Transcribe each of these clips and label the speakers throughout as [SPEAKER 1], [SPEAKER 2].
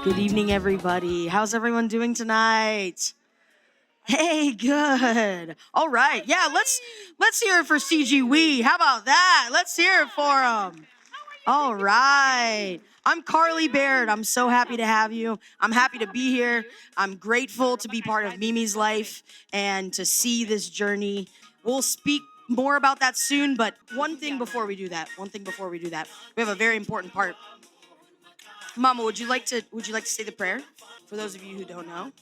[SPEAKER 1] Good evening, everybody. How's everyone doing tonight? Hey, good. All right. Yeah, let's hear it for CGWE. How about that? Let's hear it for them. All right. I'm Carly Baird. I'm so happy to have you. I'm happy to be here. I'm grateful to be part of Mimi's life and to see this journey. We'll speak more about that soon, but one thing before we do that, we have a very important part. Mama, would you like to say the prayer? For those of you who don't know,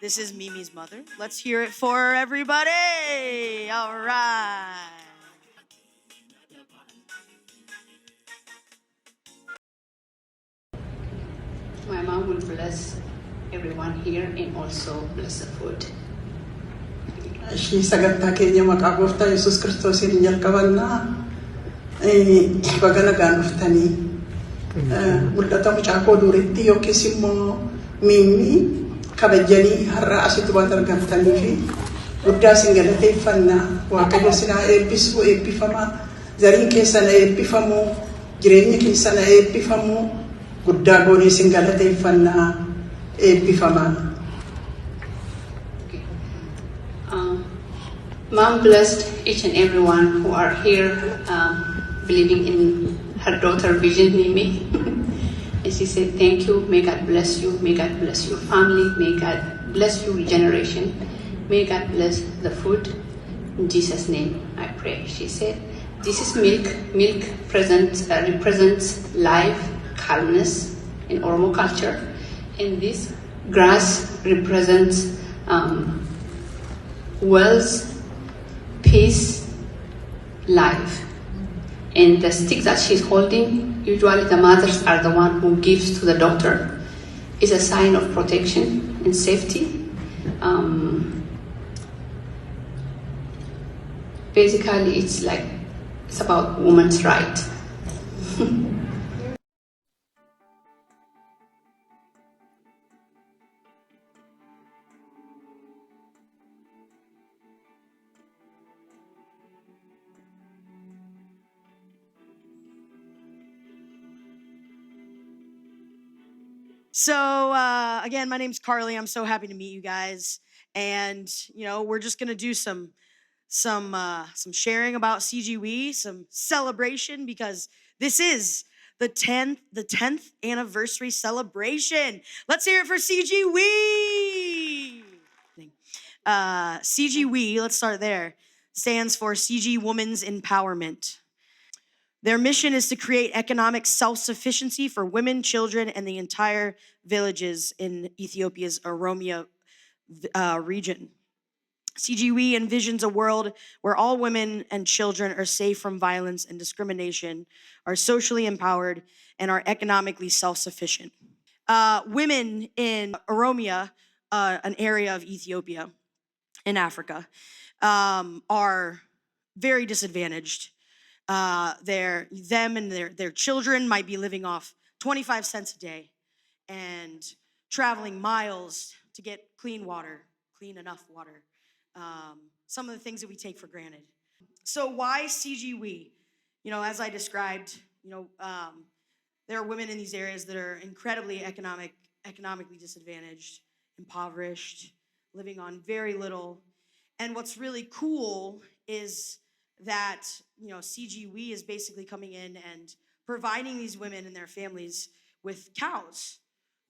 [SPEAKER 1] this is Mimi's mother. Let's hear it for everybody. All right.
[SPEAKER 2] My mom will bless everyone here and also bless the food.
[SPEAKER 3] Ishii sagantaa keenya maqaa gooftaa Yesuus Kiristoosiin jalqabannaa baga nagaan dhuftanii mul'ata mucaa koo duriitti yookiis immoo Mimii kabajanii har'a asitti waan argamtanii fi guddaa isin galateeffannaa. Waaqayyo isin haa eebbisu, eebbifamaa, zariin keessan eebbifamu, jireenyi keessan eebbifamu, guddaa goonee isin galateeffannaa, eebbifamaa.
[SPEAKER 2] Mom blessed each and everyone who are here believing in her daughter vision, Mimi. And she said, thank you, may God bless you, may God bless your family, may God bless your generation, may God bless the food. In Jesus' name I pray. She said, this is milk. Milk represents life, calmness in Oromo culture. And this grass represents wealth, peace, life. And the stick that she's holding, usually the mothers are the one who gives to the daughter, is a sign of protection and safety. Basically, it's about women's rights.
[SPEAKER 1] So again, my name's Carly. I'm so happy to meet you guys, and we're just gonna do some sharing about CGWE, some celebration, because this is the 10th anniversary celebration. Let's hear it for CGWE. CGWE, let's start there, stands for C.G.Women's Empowerment. Their mission is to create economic self-sufficiency for women, children, and the entire villages in Ethiopia's Oromia region. CGWE envisions a world where all women and children are safe from violence and discrimination, are socially empowered, and are economically self-sufficient. Women in Oromia, an area of Ethiopia in Africa, are very disadvantaged. Them and their children might be living off 25 cents a day and traveling miles to get clean enough water. Some of the things that we take for granted. So why CGWE? As I described, there are women in these areas that are incredibly economically disadvantaged, impoverished, living on very little. And what's really cool is that, CGWE is basically coming in and providing these women and their families with cows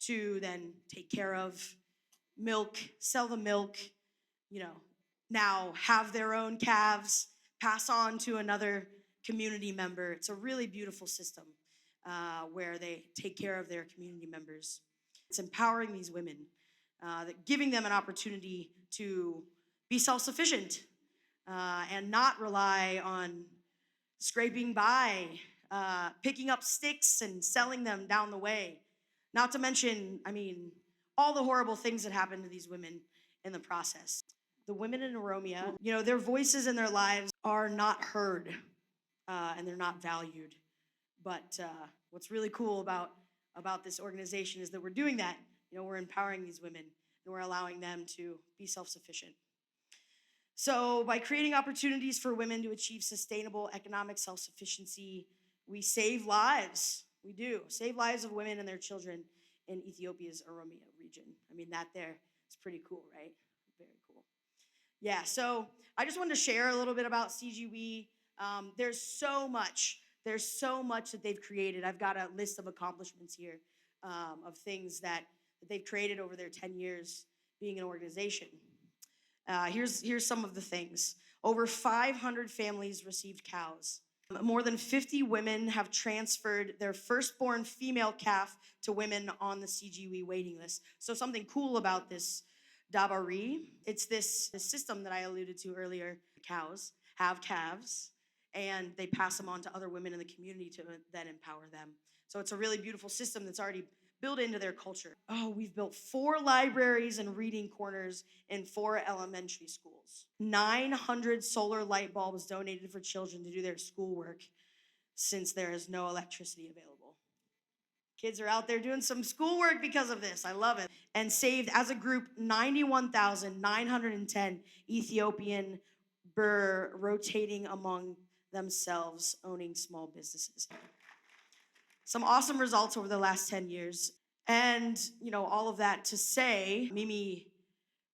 [SPEAKER 1] to then take care of, milk, sell the milk, now have their own calves, pass on to another community member. It's a really beautiful system where they take care of their community members. It's empowering these women, giving them an opportunity to be self-sufficient and not rely on scraping by, picking up sticks and selling them down the way. Not to mention, all the horrible things that happen to these women in the process. The women in Oromia, their voices in their lives are not heard and they're not valued. But what's really cool about this organization is that we're doing that. We're empowering these women and we're allowing them to be self-sufficient. So by creating opportunities for women to achieve sustainable economic self-sufficiency, we save lives. We do save lives of women and their children in Ethiopia's Oromia region. That there is pretty cool, right? Very cool. Yeah, so I just wanted to share a little bit about CGWE. There's so much that they've created. I've got a list of accomplishments here of things that they've created over their 10 years being an organization. Here's some of the things. Over 500 families received cows. More than 50 women have transferred their firstborn female calf to women on the CGWE waiting list. So something cool about this Dabari, it's this system that I alluded to earlier. Cows have calves, and they pass them on to other women in the community to then empower them. So it's a really beautiful system that's already built into their culture. Oh, we've built 4 libraries and reading corners in 4 elementary schools. 900 solar light bulbs donated for children to do their schoolwork since there is no electricity available. Kids are out there doing some schoolwork because of this. I love it. And saved, as a group, 91,910 Ethiopian birr, rotating among themselves, owning small businesses. Some awesome results over the last 10 years. And, all of that to say, Mimi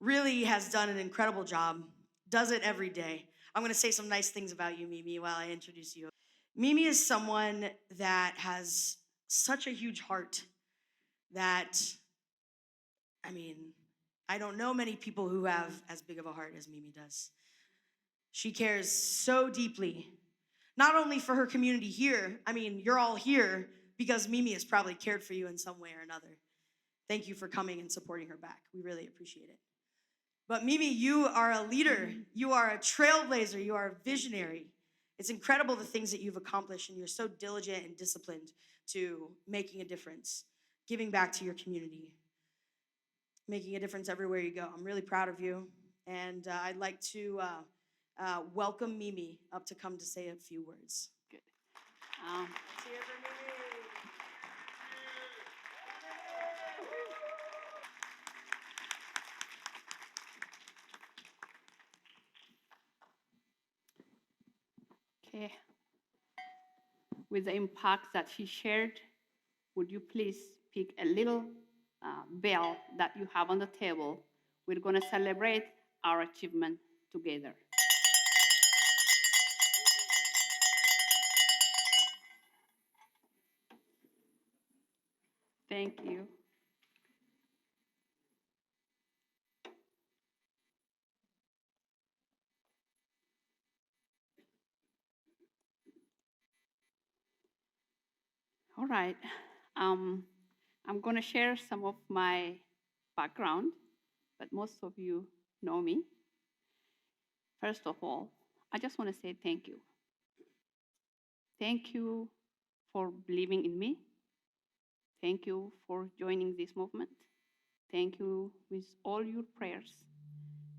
[SPEAKER 1] really has done an incredible job, does it every day. I'm gonna say some nice things about you, Mimi, while I introduce you. Mimi is someone that has such a huge heart that, I don't know many people who have as big of a heart as Mimi does. She cares so deeply, not only for her community here. You're all here because Mimi has probably cared for you in some way or another. Thank you for coming and supporting her back. We really appreciate it. But Mimi, you are a leader. You are a trailblazer. You are a visionary. It's incredible the things that you've accomplished, and you're so diligent and disciplined to making a difference, giving back to your community, making a difference everywhere you go. I'm really proud of you, and I'd like to welcome Mimi up to come to say a few words.
[SPEAKER 2] Good.
[SPEAKER 1] Let's hear for Mimi.
[SPEAKER 2] Okay. With the impact that she shared, would you please pick a little bell that you have on the table? We're going to celebrate our achievement together. Thank you. All right. I'm going to share some of my background, but most of you know me. First of all, I just want to say thank you. Thank you for believing in me. Thank you for joining this movement. Thank you with all your prayers.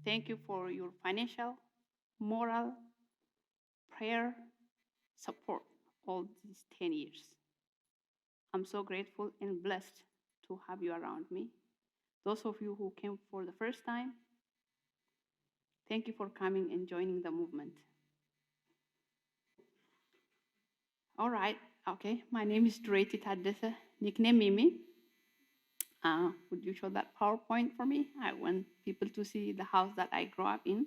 [SPEAKER 2] Thank you for your financial, moral, prayer support all these 10 years. I'm so grateful and blessed to have you around me. Those of you who came for the first time, thank you for coming and joining the movement. All right, okay. My name is Dureti Tadese, nickname Mimi. Would you show that PowerPoint for me? I want people to see the house that I grew up in.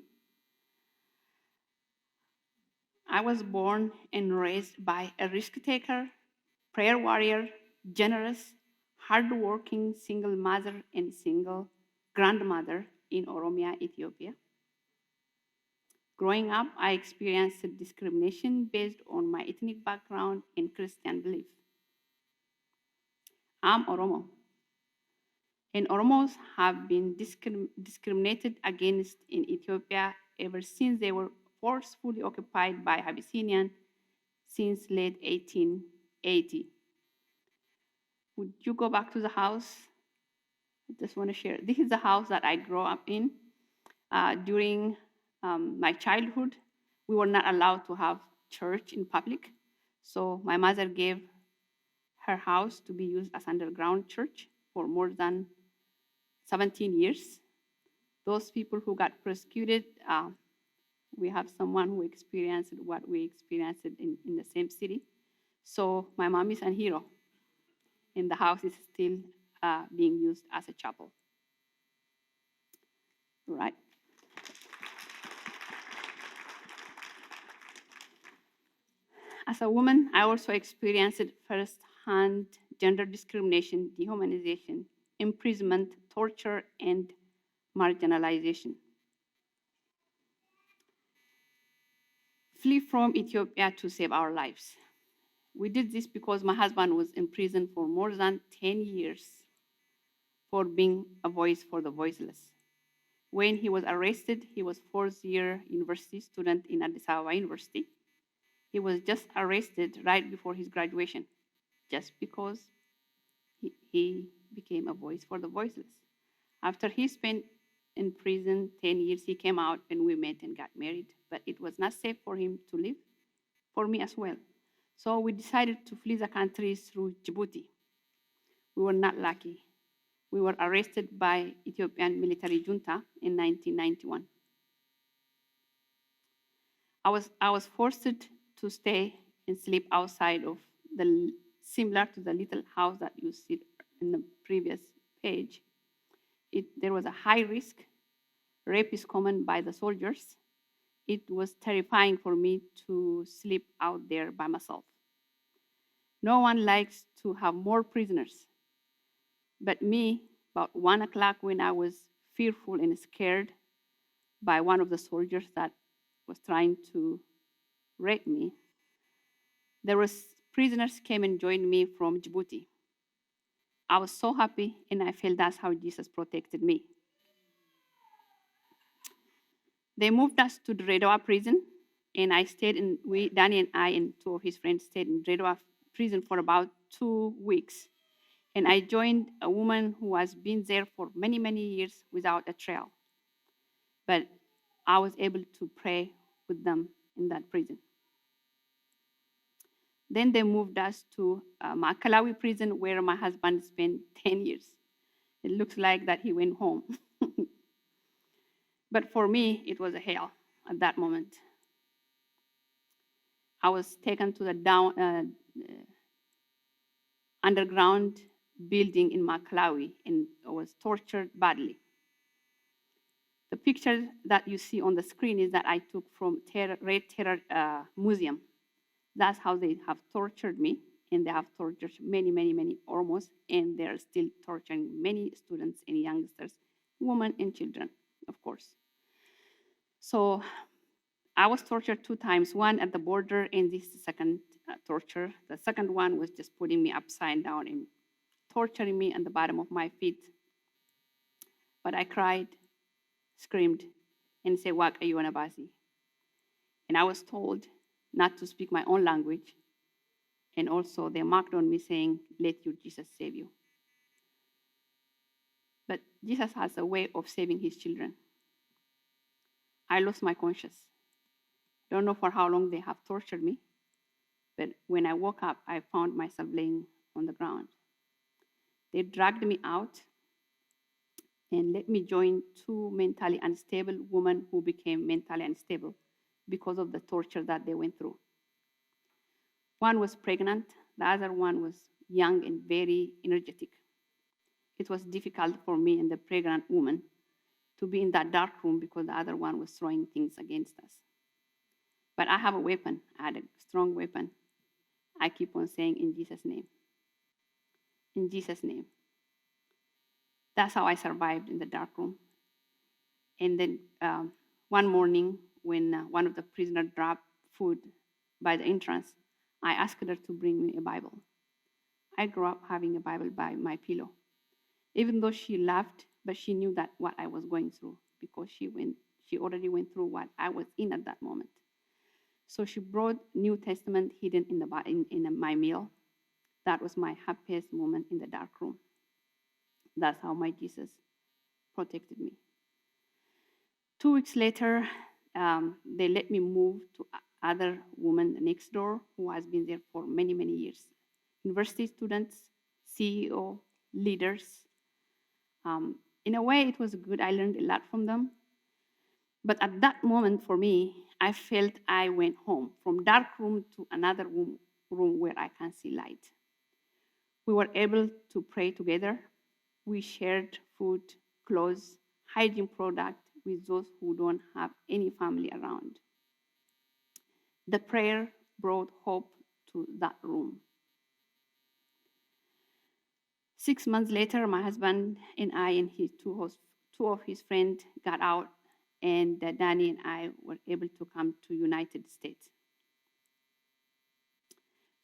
[SPEAKER 2] I was born and raised by a risk taker, prayer warrior, generous, hardworking single mother and single grandmother in Oromia, Ethiopia. Growing up, I experienced discrimination based on my ethnic background and Christian belief. I'm Oromo, and Oromos have been discriminated against in Ethiopia ever since they were forcefully occupied by Abyssinian since late 1880. Would you go back to the house? I just want to share. This is the house that I grew up in. During my childhood, we were not allowed to have church in public. So my mother gave her house to be used as underground church for more than 17 years. Those people who got persecuted, we have someone who experienced what we experienced in the same city. So my mom is a hero, and the house is still being used as a chapel. Right. As a woman, I also experienced firsthand gender discrimination, dehumanization, imprisonment, torture, and marginalization. Flee from Ethiopia to save our lives. We did this because my husband was in prison for more than 10 years for being a voice for the voiceless. When he was arrested, he was fourth-year university student in Addis Ababa University. He was just arrested right before his graduation, just because he became a voice for the voiceless. After he spent in prison 10 years, he came out and we met and got married. But it was not safe for him to live, for me as well. So we decided to flee the country through Djibouti. We were not lucky. We were arrested by Ethiopian military junta in 1991. I was forced to stay and sleep outside of the similar to the little house that you see in the previous page. There was a high risk. Rape is common by the soldiers. It was terrifying for me to sleep out there by myself. No one likes to have more prisoners. But me, about 1 o'clock when I was fearful and scared by one of the soldiers that was trying to rape me, there was prisoners came and joined me from Djibouti. I was so happy, and I felt that's how Jesus protected me. They moved us to the Redowa prison, and I stayed in, Danny and I and two of his friends stayed in Redowa prison for about 2 weeks. And I joined a woman who has been there for many, many years without a trail. But I was able to pray with them in that prison. Then they moved us to Makalawi prison, where my husband spent 10 years. It looks like that he went home. But for me, it was a hell at that moment. I was taken to the underground building in Makalawi and I was tortured badly. The picture that you see on the screen is that I took from Red Terror Museum. That's how they have tortured me, and they have tortured many, many, many Oromos, and they're still torturing many students and youngsters, women and children, of course. So I was tortured 2 times, one at the border, and this is the second torture. The second one was just putting me upside down and torturing me at the bottom of my feet. But I cried, screamed, and said, "Wak ayu anabasi." And I was told not to speak my own language. And also they marked on me saying, "Let your Jesus save you." But Jesus has a way of saving his children. I lost my conscience. Don't know for how long they have tortured me, but when I woke up, I found myself laying on the ground. They dragged me out and let me join 2 mentally unstable women who became mentally unstable because of the torture that they went through. One was pregnant, the other one was young and very energetic. It was difficult for me and the pregnant woman to be in that dark room because the other one was throwing things against us. But I have a weapon. I had a strong weapon. I keep on saying, in Jesus' name. In Jesus' name. That's how I survived in the dark room. And then one morning, when one of the prisoners dropped food by the entrance, I asked her to bring me a Bible. I grew up having a Bible by my pillow. Even though she laughed, but she knew that what I was going through, because she already went through what I was in at that moment. So she brought New Testament hidden in my meal. That was my happiest moment in the dark room. That's how my Jesus protected me. 2 weeks later, they let me move to other woman next door who has been there for many, many years. University students, CEO, leaders. In a way, it was good. I learned a lot from them. But at that moment, for me, I felt I went home, from dark room to another room where I can see light. We were able to pray together. We shared food, clothes, hygiene products with those who don't have any family around. The prayer brought hope to that room. 6 months later, my husband and I and his two of his friends got out, and Danny and I were able to come to United States.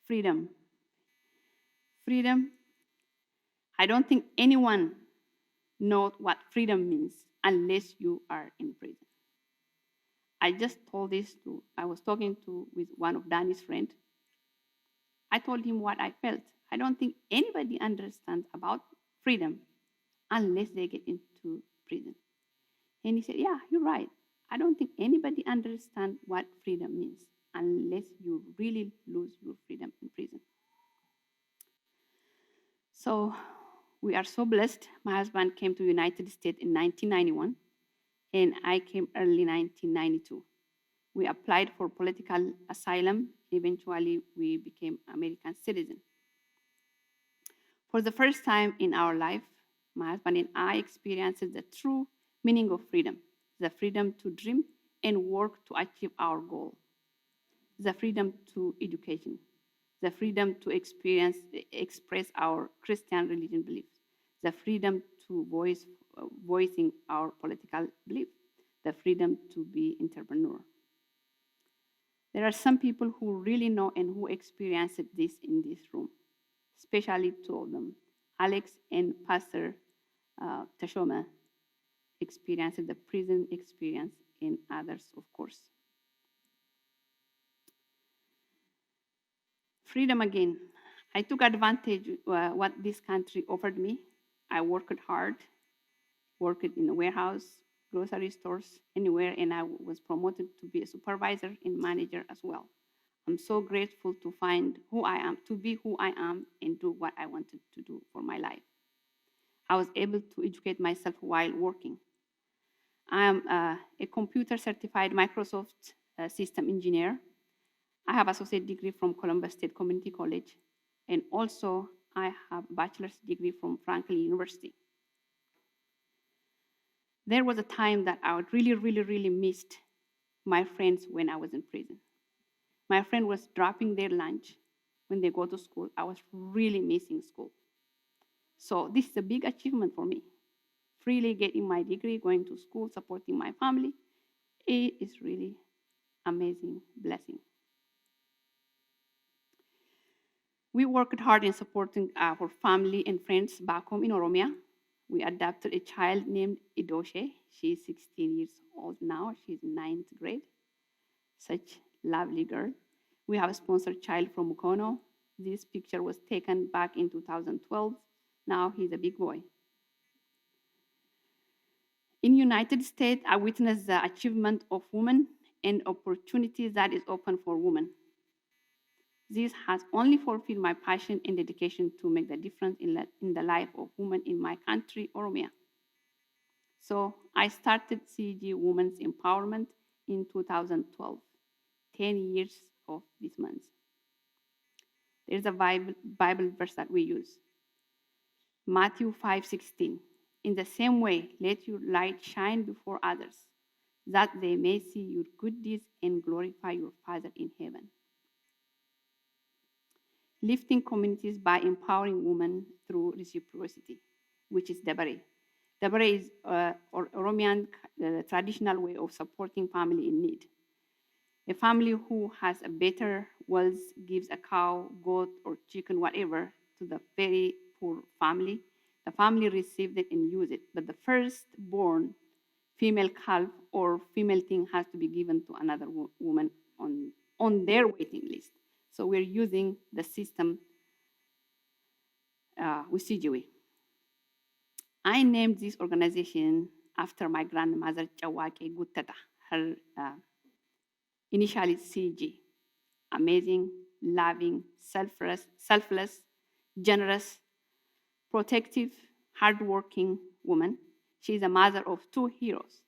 [SPEAKER 2] Freedom. Freedom. I don't think anyone knows what freedom means unless you are in prison. I just told this I was talking with one of Danny's friends. I told him what I felt. I don't think anybody understands about freedom unless they get into prison. And he said, yeah, you're right. I don't think anybody understands what freedom means unless you really lose your freedom in prison. So we are so blessed. My husband came to United States in 1991, and I came early 1992. We applied for political asylum. Eventually, we became American citizens. For the first time in our life, my husband and I experienced the true meaning of freedom, the freedom to dream and work to achieve our goal, the freedom to education, the freedom to express our Christian religion beliefs, the freedom to voicing our political belief, the freedom to be entrepreneur. There are some people who really know and who experienced this in this room, especially two of them, Alex and Pastor Tashoma experienced the prison experience, and others, of course. Freedom again. I took advantage of what this country offered me. I worked hard, worked in a warehouse, grocery stores, anywhere, and I was promoted to be a supervisor and manager as well. I'm so grateful to find who I am, to be who I am, and do what I wanted to do for my life. I was able to educate myself while working. I am a computer certified Microsoft system engineer. I have associate degree from Columbus State Community College, and also I have bachelor's degree from Franklin University. There was a time that I really missed my friends when I was in prison. My friend was dropping their lunch when they go to school. I was really missing school. So this is a big achievement for me. Freely getting my degree, going to school, supporting my family. It is really amazing blessing. We worked hard in supporting our family and friends back home in Oromia. We adopted a child named Idoshe. She's 16 years old now. She's in 9th grade. Such lovely girl. We have a sponsored child from Mukono. This picture was taken back in 2012. Now he's a big boy. In United States, I witnessed the achievement of women and opportunities that is open for women. This has only fulfilled my passion and dedication to make the difference in the life of women in my country, Oromia. So I started C.G.Women's Empowerment in 2012, 10 years of this month. There's a Bible verse that we use. Matthew 5:16. In the same way, let your light shine before others, that they may see your good deeds and glorify your Father in heaven. Lifting communities by empowering women through reciprocity, which is Dabare. Dabare is Oromian traditional way of supporting family in need. A family who has a better wealth gives a cow, goat, or chicken, whatever, to the very poor family. The family receives it and use it, but the firstborn female calf or female thing has to be given to another woman on their waiting list. So we're using the system with CGWE. I named this organization after my grandmother, Chawake Guttata. Her initially CG, amazing, loving, selfless, generous, protective, hardworking woman. She is a mother of two heroes.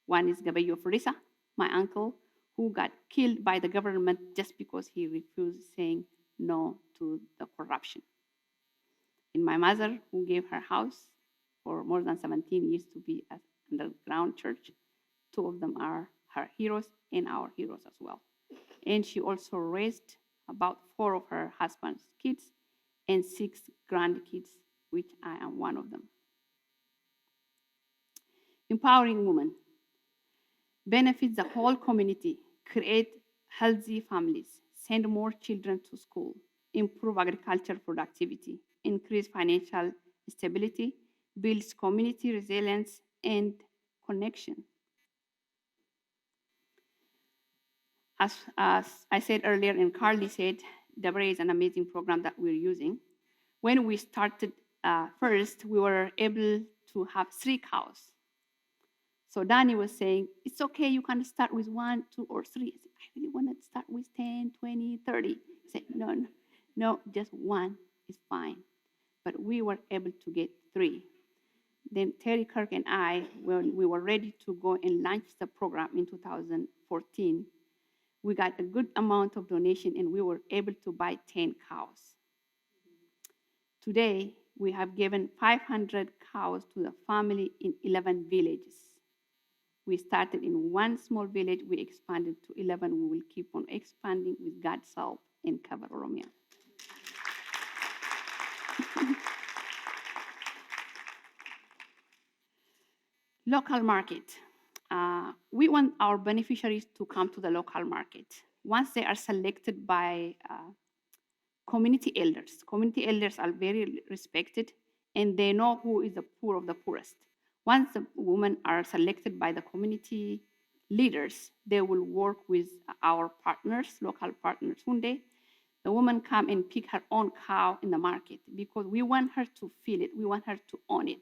[SPEAKER 2] One is Gabayo Frisa, my uncle, who got killed by the government just because he refused saying no to the corruption. And my mother, who gave her house for more than 17 years to be an underground church. Two of them are her heroes and our heroes as well. And she also raised about 4 of her husband's kids and 6 grandkids, which I am one of them. Empowering women benefits the whole community, create healthy families, send more children to school, improve agricultural productivity, increase financial stability, builds community resilience and connection. As I said earlier, and Carly said, Dabare is an amazing program that we're using. When we started first, we were able to have 3 cows. So Danny was saying, it's okay, you can start with 1, 2, or 3. I said, I really want to start with 10, 20, 30. He said, no, just 1 is fine. But we were able to get 3. Then Terry Kirk and I, when we were ready to go and launch the program in 2014, we got a good amount of donation and we were able to buy 10 cows. Today, we have given 500 cows to the family in 11 villages. We started in 1 small village, we expanded to 11. We will keep on expanding with God's help and cover Oromia. Local market. We want our beneficiaries to come to the local market. Once they are selected by community elders are very respected and they know who is the poor of the poorest. Once the women are selected by the community leaders, they will work with our partners, local partners. One day, the woman come and pick her own cow in the market because we want her to feel it. We want her to own it.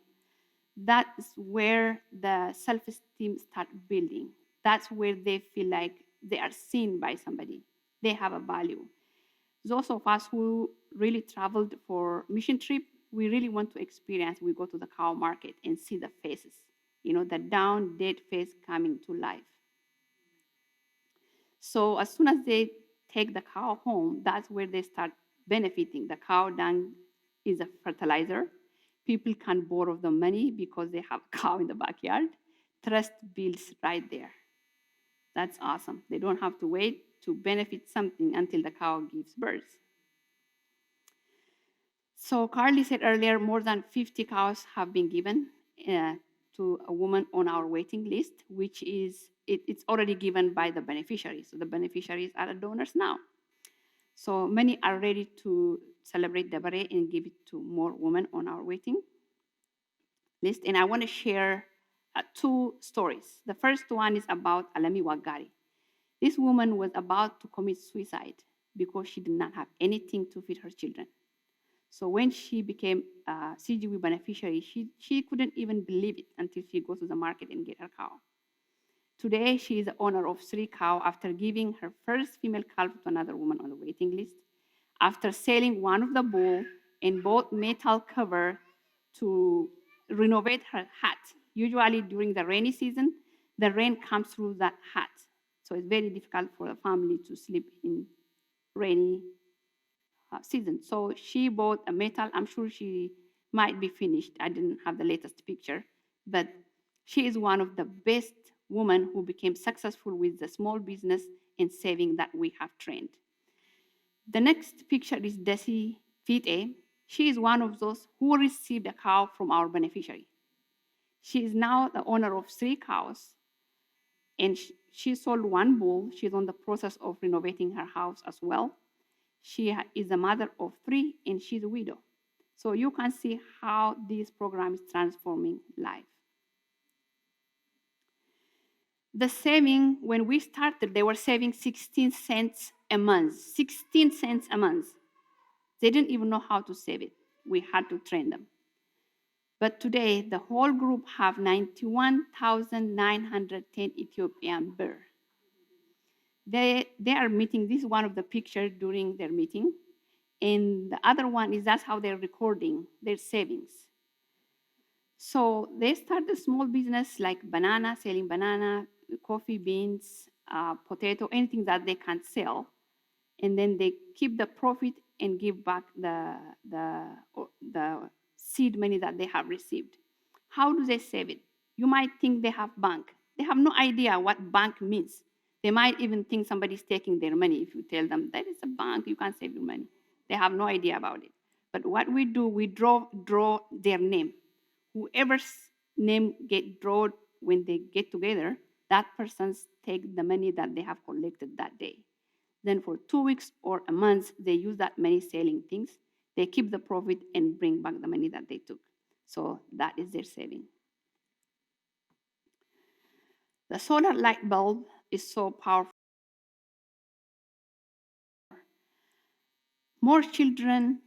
[SPEAKER 2] That's where the self-esteem start building. That's where they feel like they are seen by somebody. They have a value. Those of us who really traveled for mission trip, we really want to experience. We go to the cow market and see the faces, the down, dead face coming to life. So as soon as they take the cow home, that's where they start benefiting. The cow dung is a fertilizer. People can borrow the money because they have a cow in the backyard. Trust builds right there. That's awesome. They don't have to wait to benefit something until the cow gives birth. So Carly said earlier, more than 50 cows have been given to a woman on our waiting list, which is, it's already given by the beneficiaries. So the beneficiaries are the donors now. So many are ready to celebrate Dabare and give it to more women on our waiting list. And I want to share 2 stories. The first one is about Alami Wagari. This woman was about to commit suicide because she did not have anything to feed her children. So when she became a CGWE beneficiary, she couldn't even believe it until she goes to the market and get her cow. Today, she is the owner of 3 cows after giving her first female calf to another woman on the waiting list, after selling one of the bull and bought metal cover to renovate her hut. Usually during the rainy season, the rain comes through that hut. So it's very difficult for the family to sleep in rainy season. So she bought a metal. I'm sure she might be finished. I didn't have the latest picture, but she is one of the best
[SPEAKER 4] women who became successful with the small business and saving that we have trained. The next picture is Desi Fite. She is one of those who received a cow from our beneficiary. She is now the owner of 3 cows, and she sold 1 bull. She's on the process of renovating her house as well. She is a mother of 3, and she's a widow. So you can see how this program is transforming life. The saving, when we started, they were saving 16 cents a month. 16 cents a month. They didn't even know how to save it. We had to train them. But today, the whole group have 91,910 Ethiopian birr. They are meeting. This is one of the pictures during their meeting. And the other one is that's how they're recording their savings. So they start a small business like banana, selling banana, coffee beans, potato, anything that they can sell. And then they keep the profit and give back the seed money that they have received. How do they save it? You might think they have bank. They have no idea what bank means. They might even think somebody's taking their money if you tell them that is a bank, you can't save your money. They have no idea about it. But what we do, we draw their name. Whoever's name get drawn when they get together, that person's take the money that they have collected that day. Then for 2 weeks or a month, they use that money selling things. They keep the profit and bring back the money that they took. So that is their saving. The solar light bulb is so powerful. More children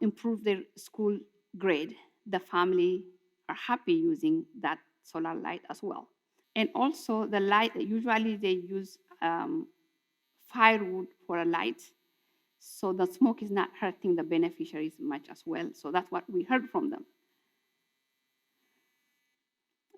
[SPEAKER 4] improve their school grade. The family are happy using that solar light as well. And also the light, usually they use firewood for a light, so the smoke is not hurting the beneficiaries much as well. So that's what we heard from them.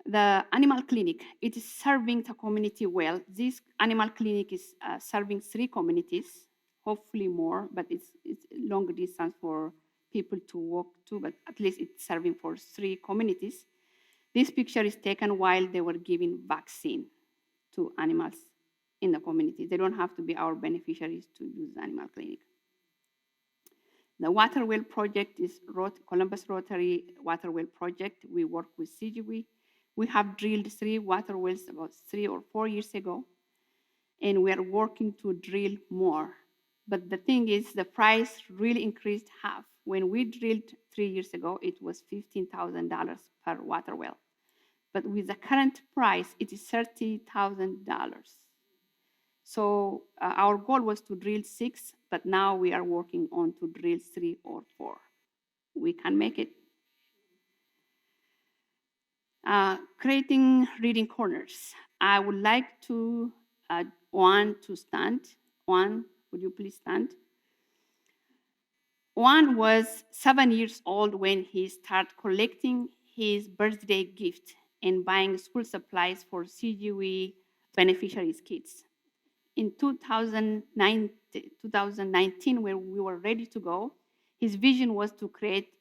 [SPEAKER 4] The animal clinic, it is serving the community well. This animal clinic is serving 3 communities, hopefully more, but it's long distance for people to walk to, but at least it's serving for 3 communities. This picture is taken while they were giving vaccine to animals in the community. They don't have to be our beneficiaries to use the animal clinic. The water well project is Columbus Rotary water well project. We work with CGWE. We have drilled 3 water wells about 3 or 4 years ago, and we are working to drill more. But the thing is, the price really increased half. When we drilled 3 years ago, it was $15,000 per water well. But with the current price, it is $30,000. So our goal was to drill 6, but now we are working on to drill 3 or 4. We can make it. Creating reading corners. I would like to Juan to stand. Juan, would you please stand? Juan was 7 years old when he started collecting his birthday gift and buying school supplies for CGWE beneficiaries' kids. In 2019, when we were ready to go, his vision was to create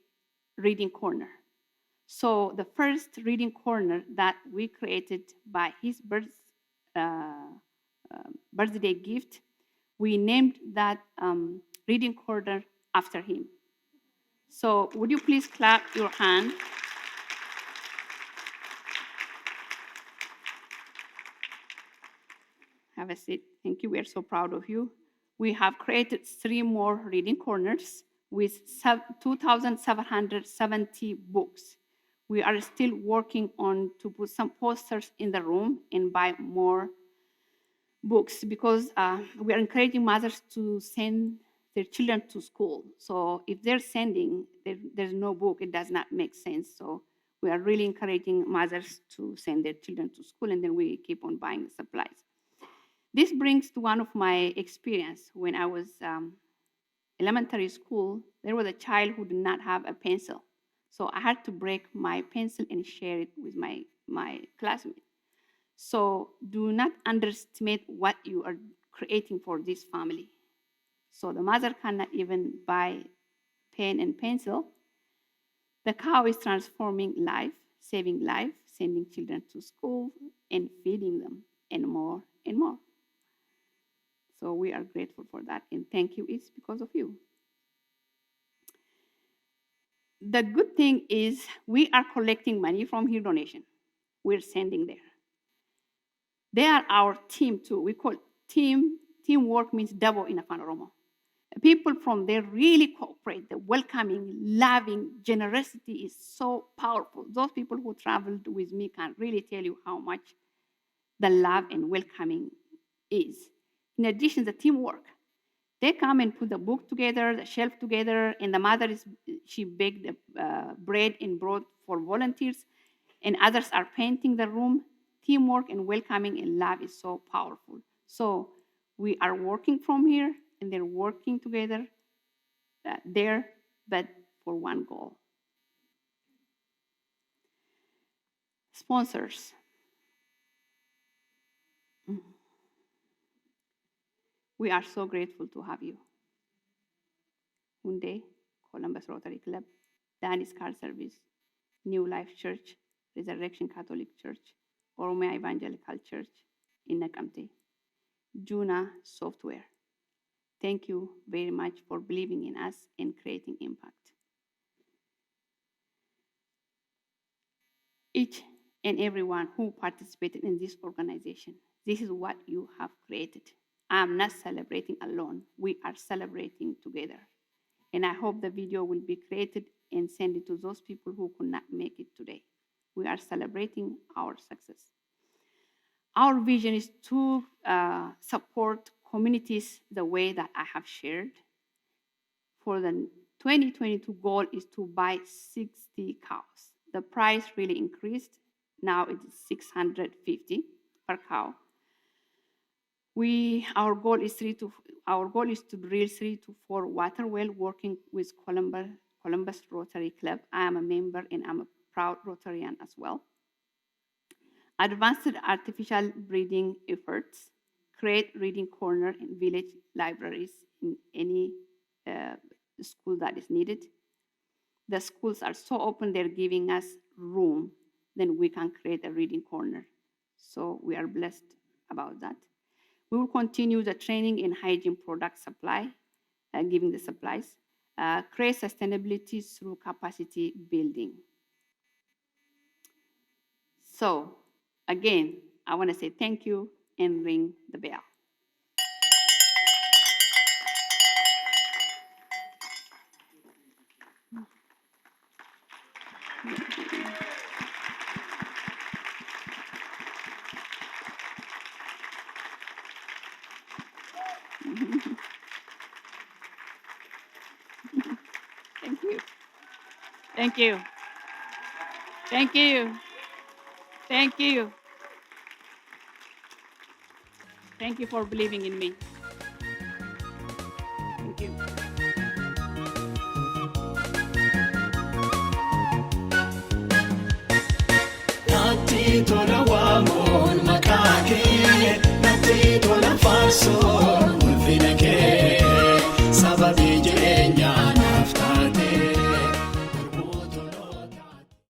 [SPEAKER 4] reading corner. So the first reading corner that we created by his birthday gift, we named that reading corner after him. So would you please clap your hand? Have a seat. Thank you. We are so proud of you. We have created 3 more reading corners with 2,770 books. We are still working on to put some posters in the room and buy more books because we are encouraging mothers to send their children to school. So if they're sending, there's no book, it does not make sense. So we are really encouraging mothers to send their children to school, and then we keep on buying supplies. This brings to one of my experience when I was elementary school. There was a child who did not have a pencil. So I had to break my pencil and share it with my classmates. So do not underestimate what you are creating for this family. So the mother cannot even buy pen and pencil. The cow is transforming life, saving life, sending children to school, and feeding them, and more and more. So we are grateful for that, and thank you. It's because of you. The good thing is we are collecting money from your donation. We're sending there. They are our team too. We call teamwork means double in Afan Oromo. People from there really cooperate. The welcoming, loving, generosity is so powerful. Those people who traveled with me can really tell you how much the love and welcoming is. In addition, the teamwork. They come and put the book together, the shelf together, and the mother she baked the bread and brought for volunteers, and others are painting the room. Teamwork and welcoming and love is so powerful. So we are working from here, and they're working together there, but for one goal. Sponsors. We are so grateful to have you. Hyundai, Columbus Rotary Club, Danis Car Service, New Life Church, Resurrection Catholic Church, Oromia Evangelical Church in Nakamte, Juna Software. Thank you very much for believing in us and creating impact. Each and everyone who participated in this organization, this is what you have created. I am not celebrating alone. We are celebrating together. And I hope the video will be created and send it to those people who could not make it today. We are celebrating our success. Our vision is to support communities the way that I have shared. For the 2022 goal is to buy 60 cows. The price really increased. Now it is $650 per cow. Our goal is to drill 3 to 4 water wells, working with Columbus Rotary Club. I am a member and I'm a proud Rotarian as well. Advanced artificial breeding efforts, create reading corner in village libraries in any school that is needed. The schools are so open, they're giving us room, then we can create a reading corner. So we are blessed about that. We will continue the training in hygiene product supply, giving the supplies, create sustainability through capacity building. So again, I want to say thank you and ring the bell. Thank you. Thank you. Thank you. Thank you. Thank you for believing in me. Thank you.
[SPEAKER 5] Nati tola wamon makake, nati tola farso